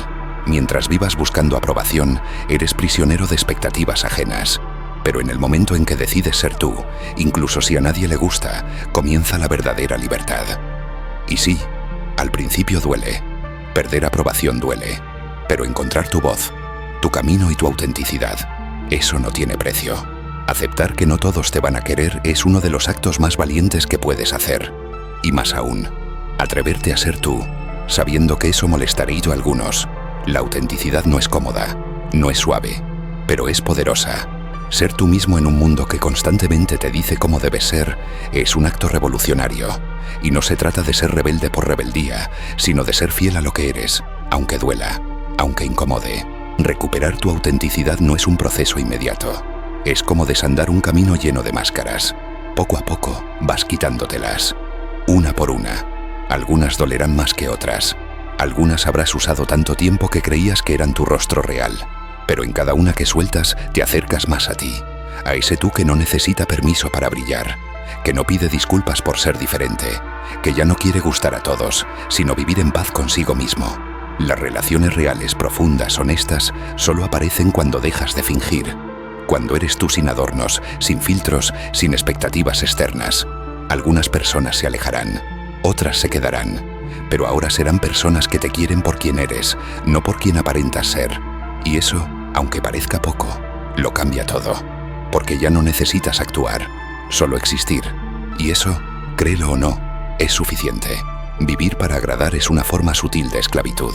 Mientras vivas buscando aprobación, eres prisionero de expectativas ajenas. Pero en el momento en que decides ser tú, incluso si a nadie le gusta, comienza la verdadera libertad. Y sí, al principio duele. Perder aprobación duele. Pero encontrar tu voz, tu camino y tu autenticidad, eso no tiene precio. Aceptar que no todos te van a querer es uno de los actos más valientes que puedes hacer. Y más aún, atreverte a ser tú, sabiendo que eso molestará a algunos. La autenticidad no es cómoda, no es suave, pero es poderosa. Ser tú mismo en un mundo que constantemente te dice cómo debes ser es un acto revolucionario. Y no se trata de ser rebelde por rebeldía, sino de ser fiel a lo que eres, aunque duela, aunque incomode. Recuperar tu autenticidad no es un proceso inmediato. Es como desandar un camino lleno de máscaras. Poco a poco vas quitándotelas, una por una. Algunas dolerán más que otras. Algunas habrás usado tanto tiempo que creías que eran tu rostro real. Pero en cada una que sueltas te acercas más a ti, a ese tú que no necesita permiso para brillar, que no pide disculpas por ser diferente, que ya no quiere gustar a todos, sino vivir en paz consigo mismo. Las relaciones reales, profundas, honestas, solo aparecen cuando dejas de fingir, cuando eres tú sin adornos, sin filtros, sin expectativas externas. Algunas personas se alejarán, otras se quedarán, pero ahora serán personas que te quieren por quien eres, no por quien aparentas ser. Y eso, aunque parezca poco, lo cambia todo, porque ya no necesitas actuar, solo existir. Y eso, créelo o no, es suficiente. Vivir para agradar es una forma sutil de esclavitud.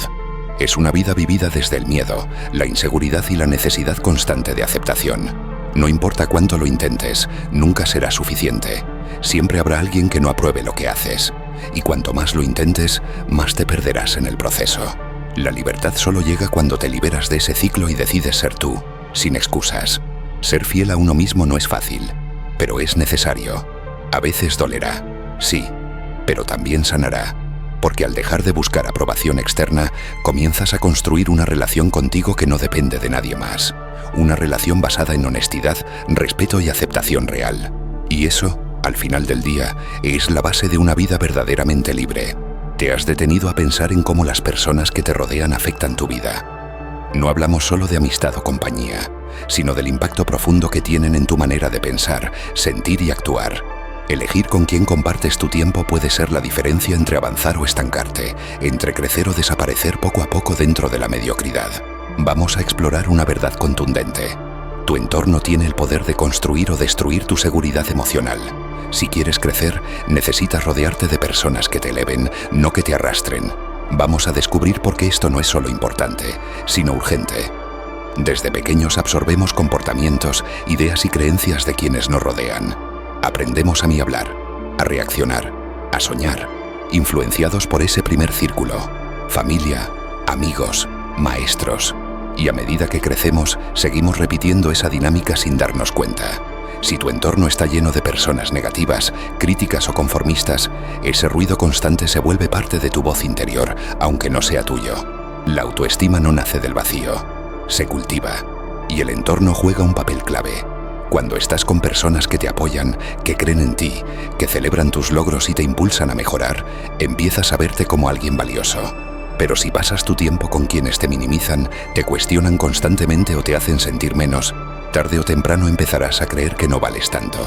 Es una vida vivida desde el miedo, la inseguridad y la necesidad constante de aceptación. No importa cuánto lo intentes, nunca será suficiente. Siempre habrá alguien que no apruebe lo que haces. Y cuanto más lo intentes, más te perderás en el proceso. La libertad solo llega cuando te liberas de ese ciclo y decides ser tú, sin excusas. Ser fiel a uno mismo no es fácil, pero es necesario. A veces dolerá, sí, pero también sanará, porque al dejar de buscar aprobación externa, comienzas a construir una relación contigo que no depende de nadie más. Una relación basada en honestidad, respeto y aceptación real. Y eso, al final del día, es la base de una vida verdaderamente libre. ¿Te has detenido a pensar en cómo las personas que te rodean afectan tu vida? No hablamos solo de amistad o compañía, sino del impacto profundo que tienen en tu manera de pensar, sentir y actuar. Elegir con quién compartes tu tiempo puede ser la diferencia entre avanzar o estancarte, entre crecer o desaparecer poco a poco dentro de la mediocridad. Vamos a explorar una verdad contundente. Tu entorno tiene el poder de construir o destruir tu seguridad emocional. Si quieres crecer, necesitas rodearte de personas que te eleven, no que te arrastren. Vamos a descubrir por qué esto no es solo importante, sino urgente. Desde pequeños absorbemos comportamientos, ideas y creencias de quienes nos rodean. Aprendemos a hablar, a reaccionar, a soñar, influenciados por ese primer círculo: familia, amigos, maestros. Y a medida que crecemos, seguimos repitiendo esa dinámica sin darnos cuenta. Si tu entorno está lleno de personas negativas, críticas o conformistas, ese ruido constante se vuelve parte de tu voz interior, aunque no sea tuyo. La autoestima no nace del vacío, se cultiva, y el entorno juega un papel clave. Cuando estás con personas que te apoyan, que creen en ti, que celebran tus logros y te impulsan a mejorar, empiezas a verte como alguien valioso. Pero si pasas tu tiempo con quienes te minimizan, te cuestionan constantemente o te hacen sentir menos, tarde o temprano empezarás a creer que no vales tanto.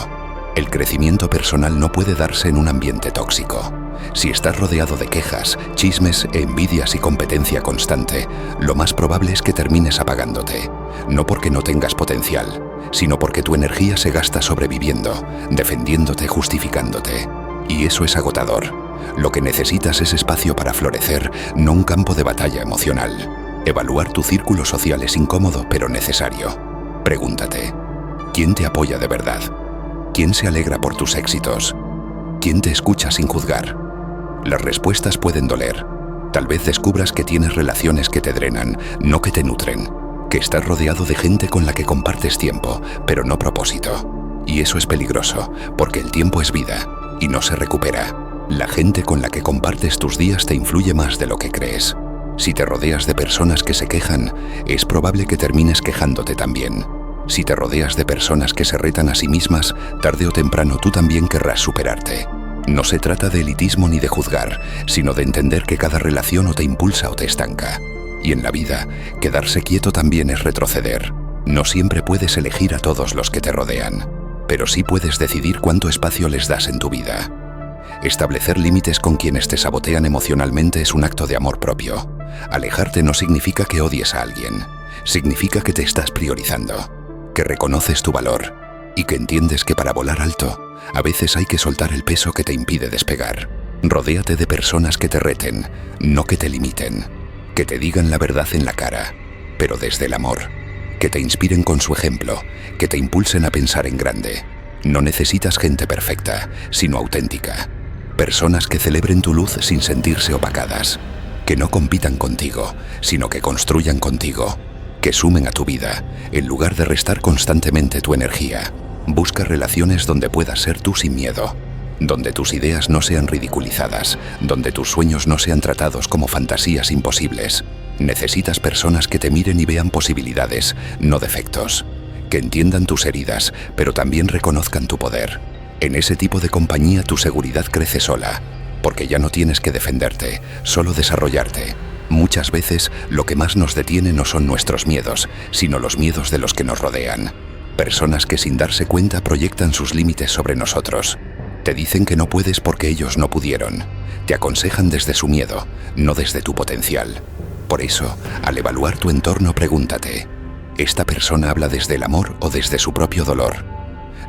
El crecimiento personal no puede darse en un ambiente tóxico. Si estás rodeado de quejas, chismes, envidias y competencia constante, lo más probable es que termines apagándote. No porque no tengas potencial, sino porque tu energía se gasta sobreviviendo, defendiéndote, justificándote. Y eso es agotador. Lo que necesitas es espacio para florecer, no un campo de batalla emocional. Evaluar tu círculo social es incómodo pero necesario. Pregúntate, ¿quién te apoya de verdad? ¿Quién se alegra por tus éxitos? ¿Quién te escucha sin juzgar? Las respuestas pueden doler. Tal vez descubras que tienes relaciones que te drenan, no que te nutren. Que estás rodeado de gente con la que compartes tiempo, pero no propósito. Y eso es peligroso, porque el tiempo es vida y no se recupera. La gente con la que compartes tus días te influye más de lo que crees. Si te rodeas de personas que se quejan, es probable que termines quejándote también. Si te rodeas de personas que se retan a sí mismas, tarde o temprano tú también querrás superarte. No se trata de elitismo ni de juzgar, sino de entender que cada relación o te impulsa o te estanca. Y en la vida, quedarse quieto también es retroceder. No siempre puedes elegir a todos los que te rodean, pero sí puedes decidir cuánto espacio les das en tu vida. Establecer límites con quienes te sabotean emocionalmente es un acto de amor propio. Alejarte no significa que odies a alguien, significa que te estás priorizando, que reconoces tu valor y que entiendes que para volar alto, a veces hay que soltar el peso que te impide despegar. Rodéate de personas que te reten, no que te limiten, que te digan la verdad en la cara, pero desde el amor, que te inspiren con su ejemplo, que te impulsen a pensar en grande. No necesitas gente perfecta, sino auténtica. Personas que celebren tu luz sin sentirse opacadas, que no compitan contigo, sino que construyan contigo, que sumen a tu vida, en lugar de restar constantemente tu energía. Busca relaciones donde puedas ser tú sin miedo, donde tus ideas no sean ridiculizadas, donde tus sueños no sean tratados como fantasías imposibles. Necesitas personas que te miren y vean posibilidades, no defectos, que entiendan tus heridas, pero también reconozcan tu poder. En ese tipo de compañía tu seguridad crece sola, porque ya no tienes que defenderte, solo desarrollarte. Muchas veces lo que más nos detiene no son nuestros miedos, sino los miedos de los que nos rodean. Personas que sin darse cuenta proyectan sus límites sobre nosotros. Te dicen que no puedes porque ellos no pudieron. Te aconsejan desde su miedo, no desde tu potencial. Por eso, al evaluar tu entorno, pregúntate, ¿esta persona habla desde el amor o desde su propio dolor?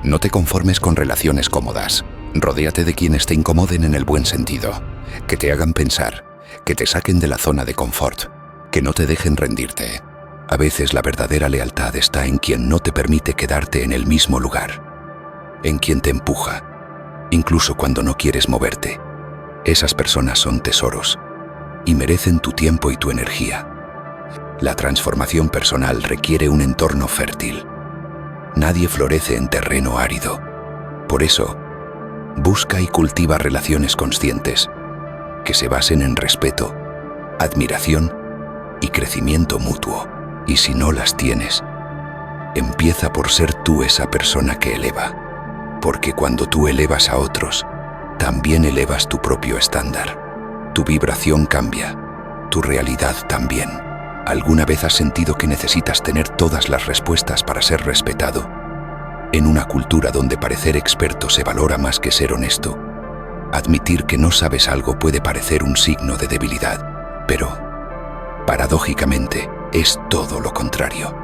No te conformes con relaciones cómodas. Rodéate de quienes te incomoden en el buen sentido, que te hagan pensar, que te saquen de la zona de confort, que no te dejen rendirte. A veces la verdadera lealtad está en quien no te permite quedarte en el mismo lugar, en quien te empuja, incluso cuando no quieres moverte. Esas personas son tesoros y merecen tu tiempo y tu energía. La transformación personal requiere un entorno fértil. Nadie florece en terreno árido. Por eso, busca y cultiva relaciones conscientes que se basen en respeto, admiración y crecimiento mutuo. Y si no las tienes, empieza por ser tú esa persona que eleva, porque cuando tú elevas a otros, también elevas tu propio estándar. Tu vibración cambia, tu realidad también. ¿Alguna vez has sentido que necesitas tener todas las respuestas para ser respetado? En una cultura donde parecer experto se valora más que ser honesto, admitir que no sabes algo puede parecer un signo de debilidad, pero, paradójicamente, es todo lo contrario.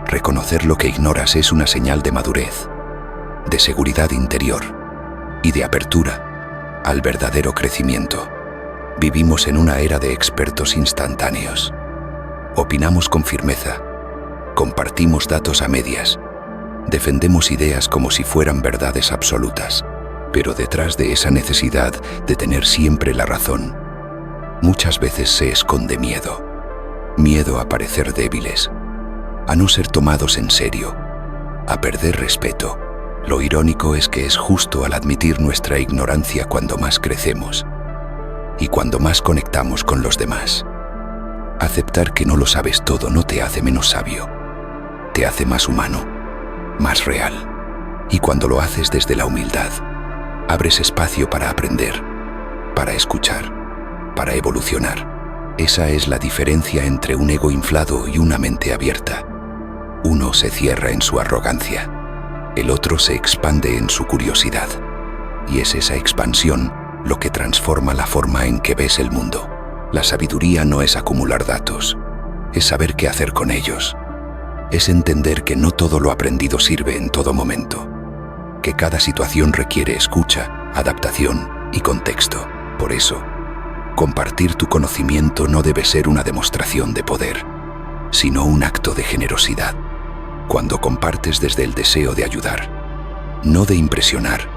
Reconocer lo que ignoras es una señal de madurez, de seguridad interior y de apertura al verdadero crecimiento. Vivimos en una era de expertos instantáneos. Opinamos con firmeza, compartimos datos a medias, defendemos ideas como si fueran verdades absolutas, pero detrás de esa necesidad de tener siempre la razón, muchas veces se esconde miedo. Miedo a parecer débiles, a no ser tomados en serio, a perder respeto. Lo irónico es que es justo al admitir nuestra ignorancia cuando más crecemos y cuando más conectamos con los demás. Aceptar que no lo sabes todo no te hace menos sabio, te hace más humano, más real. Y cuando lo haces desde la humildad, abres espacio para aprender, para escuchar, para evolucionar. Esa es la diferencia entre un ego inflado y una mente abierta. Uno se cierra en su arrogancia, el otro se expande en su curiosidad. Y es esa expansión lo que transforma la forma en que ves el mundo. La sabiduría no es acumular datos, es saber qué hacer con ellos. Es entender que no todo lo aprendido sirve en todo momento, que cada situación requiere escucha, adaptación y contexto. Por eso, Compartir tu conocimiento no debe ser una demostración de poder, sino un acto de generosidad. Cuando compartes desde el deseo de ayudar, no de impresionar,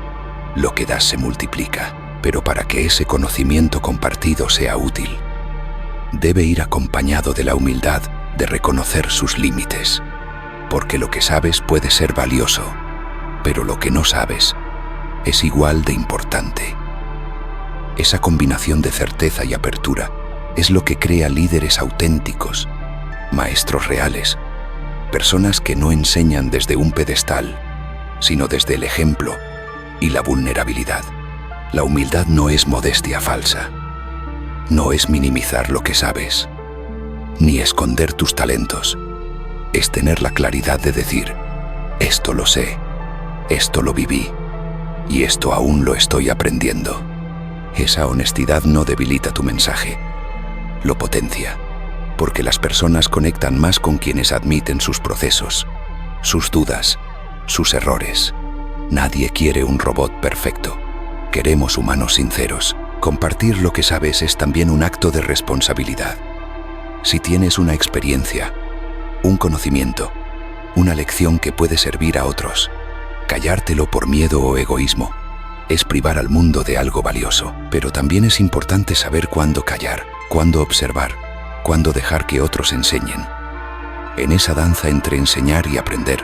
lo que das se multiplica, pero para que ese conocimiento compartido sea útil, debe ir acompañado de la humildad de reconocer sus límites, porque lo que sabes puede ser valioso, pero lo que no sabes es igual de importante. Esa combinación de certeza y apertura es lo que crea líderes auténticos, maestros reales, personas que no enseñan desde un pedestal, sino desde el ejemplo y la vulnerabilidad. La humildad no es modestia falsa, no es minimizar lo que sabes, ni esconder tus talentos. Es tener la claridad de decir, esto lo sé, esto lo viví, y esto aún lo estoy aprendiendo. Esa honestidad no debilita tu mensaje, lo potencia, porque las personas conectan más con quienes admiten sus procesos, sus dudas, sus errores. Nadie quiere un robot perfecto. Queremos humanos sinceros. Compartir lo que sabes es también un acto de responsabilidad. Si tienes una experiencia, un conocimiento, una lección que puede servir a otros, callártelo por miedo o egoísmo es privar al mundo de algo valioso. Pero también es importante saber cuándo callar, cuándo observar, cuándo dejar que otros enseñen. En esa danza entre enseñar y aprender,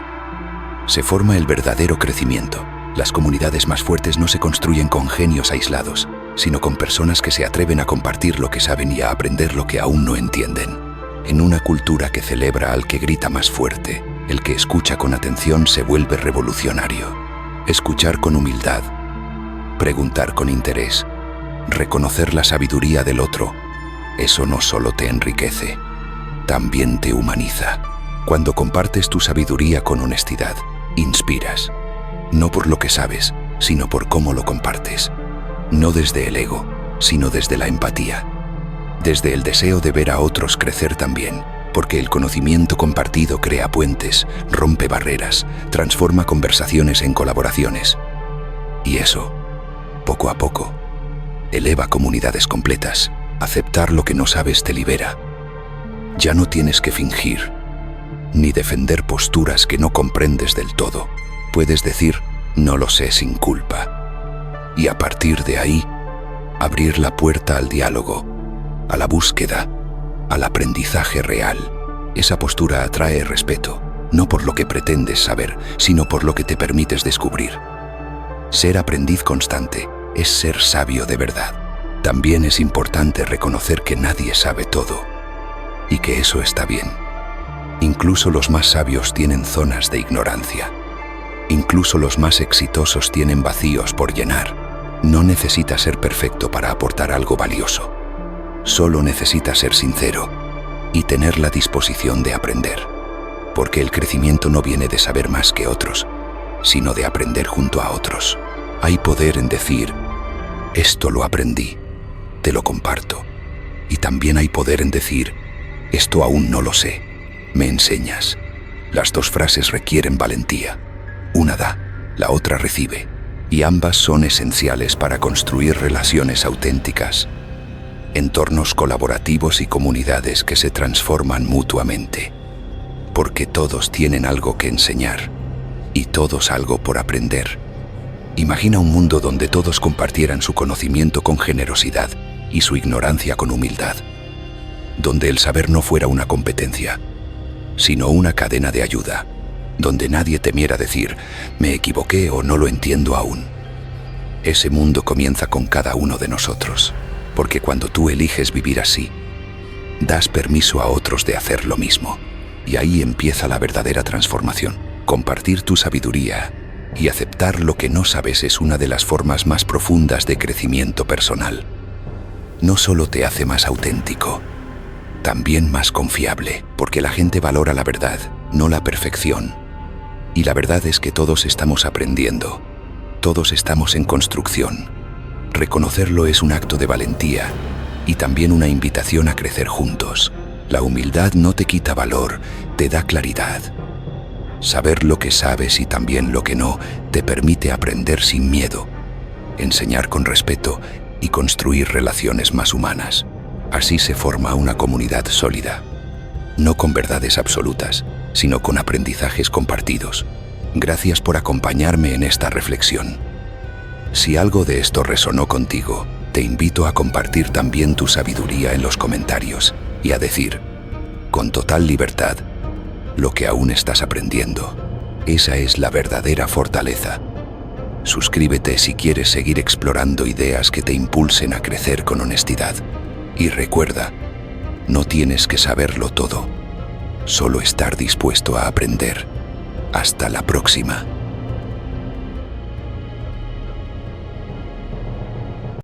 se forma el verdadero crecimiento. Las comunidades más fuertes no se construyen con genios aislados, sino con personas que se atreven a compartir lo que saben y a aprender lo que aún no entienden. En una cultura que celebra al que grita más fuerte, el que escucha con atención se vuelve revolucionario. Escuchar con humildad, preguntar con interés, reconocer la sabiduría del otro, eso no solo te enriquece, también te humaniza. Cuando compartes tu sabiduría con honestidad, inspiras, no por lo que sabes, sino por cómo lo compartes. No desde el ego, sino desde la empatía, desde el deseo de ver a otros crecer también, porque el conocimiento compartido crea puentes, rompe barreras, transforma conversaciones en colaboraciones. Y eso, poco a poco, eleva comunidades completas. Aceptar lo que no sabes te libera. Ya no tienes que fingir, ni defender posturas que no comprendes del todo. Puedes decir, no lo sé sin culpa. Y a partir de ahí, abrir la puerta al diálogo, a la búsqueda, al aprendizaje real. Esa postura atrae respeto, no por lo que pretendes saber, sino por lo que te permites descubrir. Ser aprendiz constante es ser sabio de verdad. También es importante reconocer que nadie sabe todo, y que eso está bien. Incluso los más sabios tienen zonas de ignorancia. Incluso los más exitosos tienen vacíos por llenar. No necesitas ser perfecto para aportar algo valioso. Solo necesitas ser sincero y tener la disposición de aprender. Porque el crecimiento no viene de saber más que otros, sino de aprender junto a otros. Hay poder en decir, esto lo aprendí, te lo comparto. Y también hay poder en decir, esto aún no lo sé, me enseñas. Las dos frases requieren valentía. Una da, la otra recibe, y ambas son esenciales para construir relaciones auténticas, entornos colaborativos y comunidades que se transforman mutuamente. Porque todos tienen algo que enseñar, y todos algo por aprender. Imagina un mundo donde todos compartieran su conocimiento con generosidad y su ignorancia con humildad, donde el saber no fuera una competencia, sino una cadena de ayuda, donde nadie temiera decir, me equivoqué o no lo entiendo aún. Ese mundo comienza con cada uno de nosotros, porque cuando tú eliges vivir así, das permiso a otros de hacer lo mismo, y ahí empieza la verdadera transformación. Compartir tu sabiduría y aceptar lo que no sabes es una de las formas más profundas de crecimiento personal. No solo te hace más auténtico, también más confiable, porque la gente valora la verdad, no la perfección. Y la verdad es que todos estamos aprendiendo, todos estamos en construcción. Reconocerlo es un acto de valentía y también una invitación a crecer juntos. La humildad no te quita valor, te da claridad. Saber lo que sabes y también lo que no te permite aprender sin miedo, enseñar con respeto y construir relaciones más humanas. Así se forma una comunidad sólida, no con verdades absolutas, sino con aprendizajes compartidos. Gracias por acompañarme en esta reflexión. Si algo de esto resonó contigo, te invito a compartir también tu sabiduría en los comentarios y a decir, con total libertad, lo que aún estás aprendiendo. Esa es la verdadera fortaleza. Suscríbete si quieres seguir explorando ideas que te impulsen a crecer con honestidad. Y recuerda, no tienes que saberlo todo, solo estar dispuesto a aprender. Hasta la próxima.